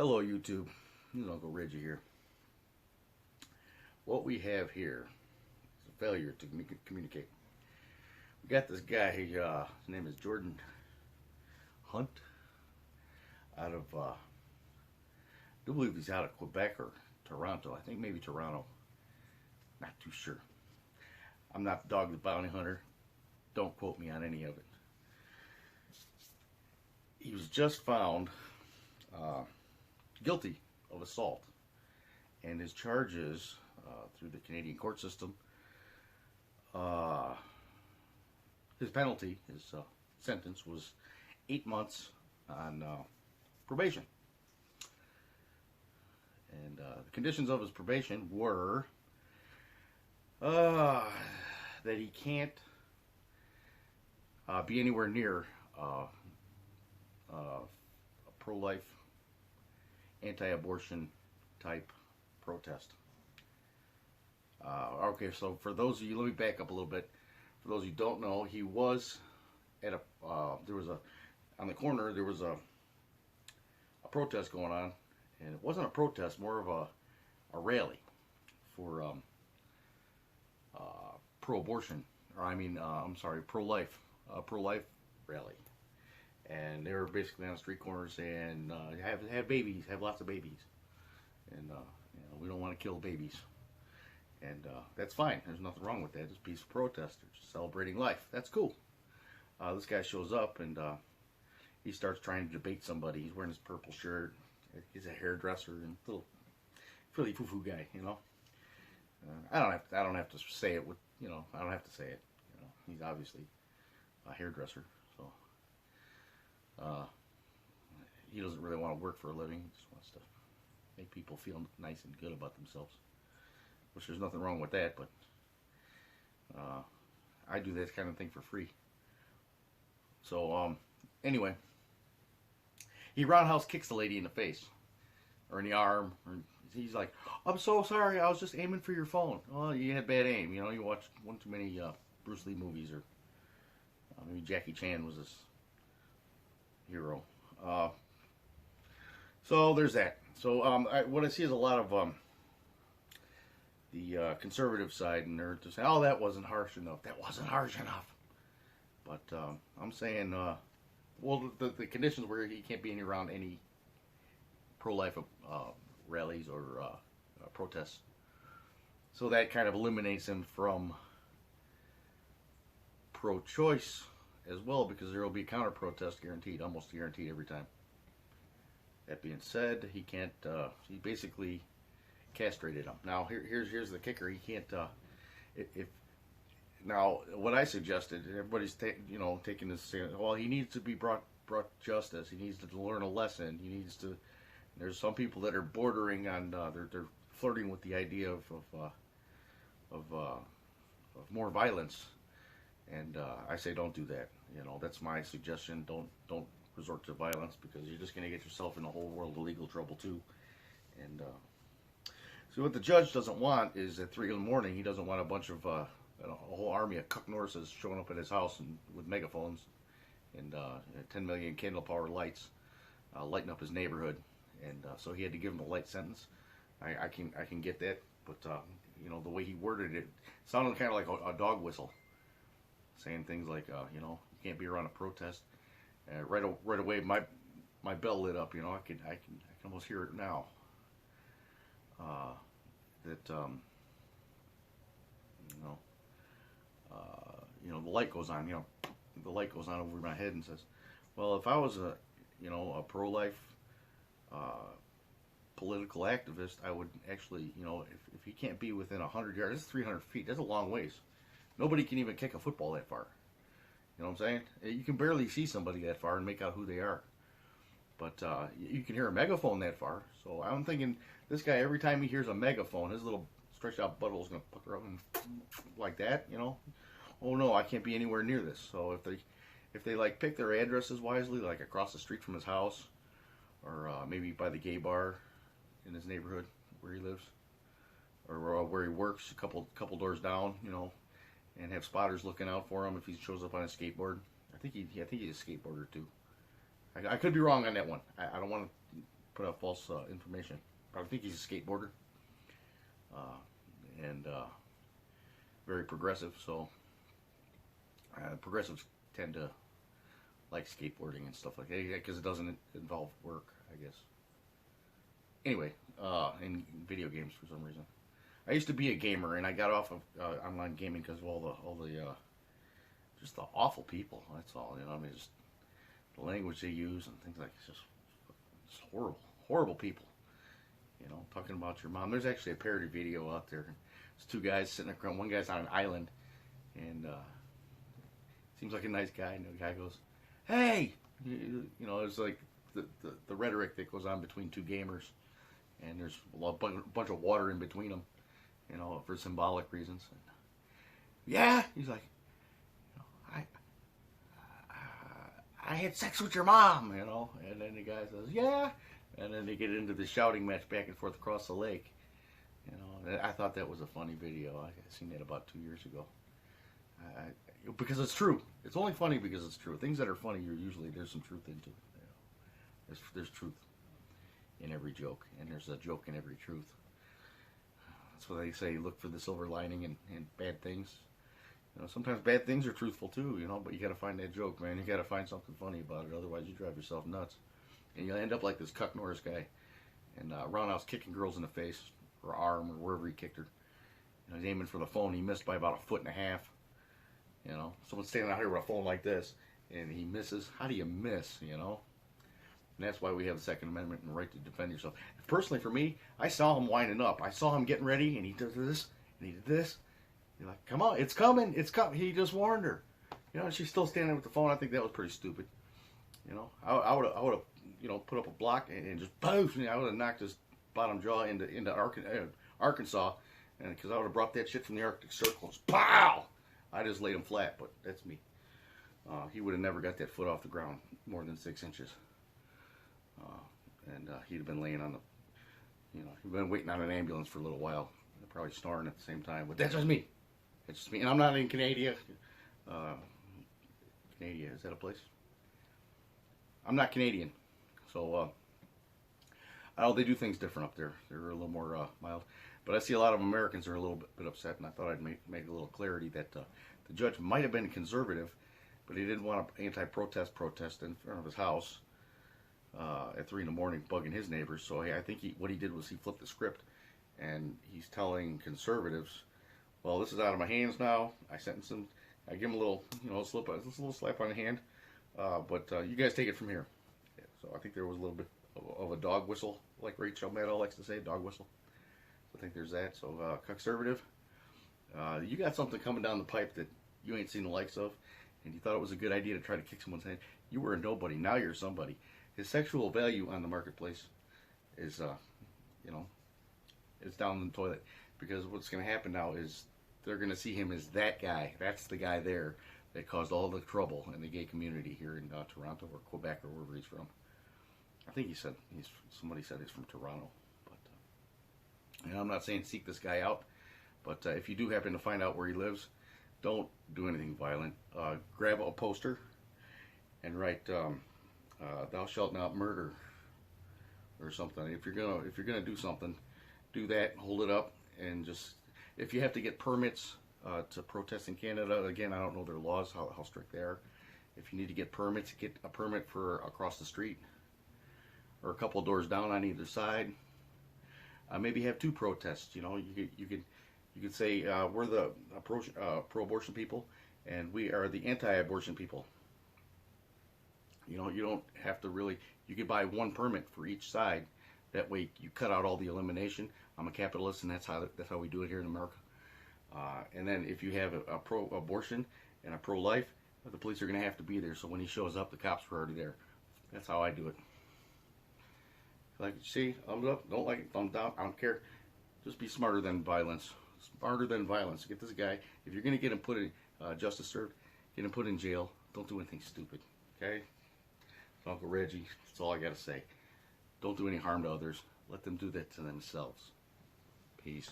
Hello, YouTube. This is Uncle Reggie here. What we have here is a failure to communicate. We got this guy. His name is Jordan Hunt. Out of, I do believe he's out of Quebec or Toronto. I think maybe Toronto. Not too sure. I'm not Dog the Bounty Hunter. Don't quote me on any of it. He was just found guilty of assault, and his charges through the Canadian court system, his penalty, his sentence was 8 months on probation. And the conditions of his probation were that he can't be anywhere near a pro-life, anti-abortion type protest. Okay, so for those of you, let me back up a little bit. For those of you who don't know, he was at there was on the corner, there was a protest going on, and it wasn't a protest, more of a rally for pro-abortion, or I'm sorry, pro-life rally. And they were basically on the street corners saying, have babies, have lots of babies, and we don't want to kill babies, and that's fine. There's nothing wrong with that. It's a peaceful protest. They're just celebrating life. That's cool. This guy shows up and he starts trying to debate somebody. He's wearing his purple shirt. He's a hairdresser and little really foo-foo guy, you know. I don't have to say it with, I don't have to say it. He's obviously a hairdresser, so. He doesn't really want to work for a living. He just wants to make people feel nice and good about themselves, which there's nothing wrong with that, but I do that kind of thing for free. So anyway, he roundhouse kicks the lady in the face or in the arm, or he's like, "I'm so sorry, I was just aiming for your phone." Oh, you had bad aim. You watched one too many Bruce Lee movies, or maybe Jackie Chan was his hero. So there's that. So what I see is a lot of the conservative side, and they're just saying, "Oh, that wasn't harsh enough. That wasn't harsh enough." But I'm saying, well, the conditions where he can't be around any pro-life rallies or protests, so that kind of eliminates him from pro-choice as well, because there will be a counter protest guaranteed, almost guaranteed every time. That being said, he can't. He basically castrated him. Now here's the kicker. He can't. If now what I suggested, everybody's taking this saying, well, he needs to be brought justice. He needs to learn a lesson. He needs to. There's some people that are bordering on. They're flirting with the idea of more violence. And I say don't do that. That's my suggestion. Don't resort to violence, because you're just going to get yourself in a whole world of legal trouble too. And so what the judge doesn't want is at 3 in the morning, he doesn't want a bunch of a whole army of Cuck Norrises showing up at his house and with megaphones and 10 million candle power lights lighting up his neighborhood. And so he had to give him a light sentence. I can get that, but the way he worded it sounded kind of like a dog whistle, saying things like, you can't be around a protest. Right away, my bell lit up. I can almost hear it now. The light goes on. The light goes on over my head and says, well, if I was a pro-life political activist, I would actually, if he can't be within 100 yards, that's 300 feet. That's a long ways. Nobody can even kick a football that far. You know what I'm saying? You can barely see somebody that far and make out who they are. But you can hear a megaphone that far. So I'm thinking, this guy, every time he hears a megaphone, his little stretched out butthole is going to pucker up and like that, Oh no, I can't be anywhere near this. So if they like pick their addresses wisely, like across the street from his house, or maybe by the gay bar in his neighborhood where he lives, or where he works, a couple doors down, and have spotters looking out for him if he shows up on a skateboard. I think he's a skateboarder too. I could be wrong on that one. I don't want to put out false information. I think he's a skateboarder and very progressive. So progressives tend to like skateboarding and stuff like that because it doesn't involve work, I guess. Anyway, in video games for some reason. I used to be a gamer, and I got off of online gaming because of all the just the awful people. That's all. You know, I mean, just the language they use and things like it's just horrible, horrible people. You know, talking about your mom. There's actually a parody video out there. There's two guys sitting around. One guy's on an island, and seems like a nice guy. And the guy goes, "Hey," you know, it's like the rhetoric that goes on between two gamers, and there's a bunch of water in between them. You know, for symbolic reasons. And, yeah, he's like, you know, I had sex with your mom, you know. And then the guy says, yeah. And then they get into the shouting match back and forth across the lake. You know, I thought that was a funny video. I seen that about 2 years ago. Because it's true. It's only funny because it's true. Things that are funny, there's some truth into it. You know? There's truth in every joke, and there's a joke in every truth. That's what they say. Look for the silver lining in bad things. You know, sometimes bad things are truthful too. You know, but you got to find that joke, man. You got to find something funny about it. Otherwise, you drive yourself nuts, and you'll end up like this Cuck Norris guy, and roundhouse kicking girls in the face or arm or wherever he kicked her. You know, he's aiming for the phone. He missed by about 1.5 feet. You know, someone's standing out here with a phone like this, and he misses. How do you miss? You know. And that's why we have the Second Amendment and the right to defend yourself. Personally, for me, I saw him winding up. I saw him getting ready, and he does this, and he did this. You're like, come on, it's coming, it's coming. He just warned her. You know, she's still standing with the phone. I think that was pretty stupid. You know, I would have, you know, put up a block and just boom. I would have knocked his bottom jaw into Arkansas, and because I would have brought that shit from the Arctic Circle. Pow! I just laid him flat, but that's me. He would have never got that foot off the ground more than 6 inches. And he'd have been laying on the, you know, he'd been waiting on an ambulance for a little while, probably snoring at the same time. But that's just me. It's just me, and I'm not in Canada. Canada, is that a place? I'm not Canadian, so they do things different up there. They're a little more mild. But I see a lot of Americans are a little bit upset, and I thought I'd make a little clarity that the judge might have been conservative, but he didn't want an anti-protest protest in front of his house. At 3 in the morning, bugging his neighbors. So I think what he did was he flipped the script, and he's telling conservatives, "Well, this is out of my hands now. I sentence him. I give him a little, you know, a little slap on the hand. But you guys take it from here." Yeah, so I think there was a little bit of a dog whistle, like Rachel Maddow likes to say, dog whistle. So I think there's that. So conservative, you got something coming down the pipe that you ain't seen the likes of, and you thought it was a good idea to try to kick someone's head. You were a nobody. Now you're somebody. His sexual value on the marketplace is, you know, is down in the toilet. Because what's going to happen now is they're going to see him as that guy. That's the guy there that caused all the trouble in the gay community here in Toronto or Quebec or wherever he's from. I think somebody said he's from Toronto. But and I'm not saying seek this guy out, but if you do happen to find out where he lives, don't do anything violent. Grab a poster and write "Thou shalt not murder" or something. If you're gonna do something, do that. Hold it up, and just if you have to get permits to protest in Canada, again, I don't know their laws, how strict they are. If you need to get permits, get a permit for across the street or a couple of doors down on either side. Maybe have 2 protests. You know, you could say we're the pro-abortion people, and we are the anti-abortion people. You know, you don't have to really. You could buy 1 permit for each side. That way, you cut out all the elimination. I'm a capitalist, and that's how we do it here in America. And then, if you have a pro-abortion and a pro-life, the police are going to have to be there. So when he shows up, the cops were already there. That's how I do it. Like, see, thumbs up. Don't like it, thumbs down. I don't care. Just be smarter than violence. Smarter than violence. Get this guy. If you're going to get him put in justice served, get him put in jail. Don't do anything stupid. Okay. Uncle Reggie, that's all I got to say. Don't do any harm to others. Let them do that to themselves. Peace.